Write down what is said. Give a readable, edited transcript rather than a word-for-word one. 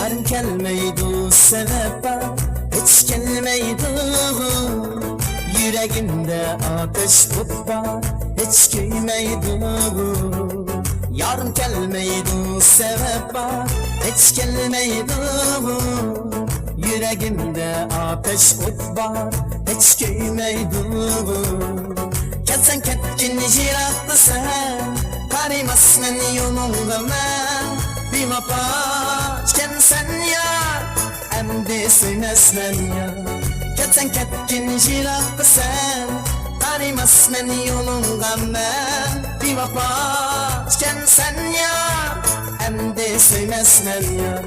Yarım kelmeydi sebep hiç gelmeydi. Yüreğimde ateş tutma hiç köymeydi. Yarım gelmeydi sebep hiç gelmeydi. Yüreğimde ateş tutma hiç köymeydi. Kelsen ketkin jiratlı sen Karimas men yolunda men Bir mapaçken sen ya Emdi suymes men ya Kelsen ketkin jiratlı sen Karimas men yolunda men Bir mapaçken sen ya Emdi suymes men ya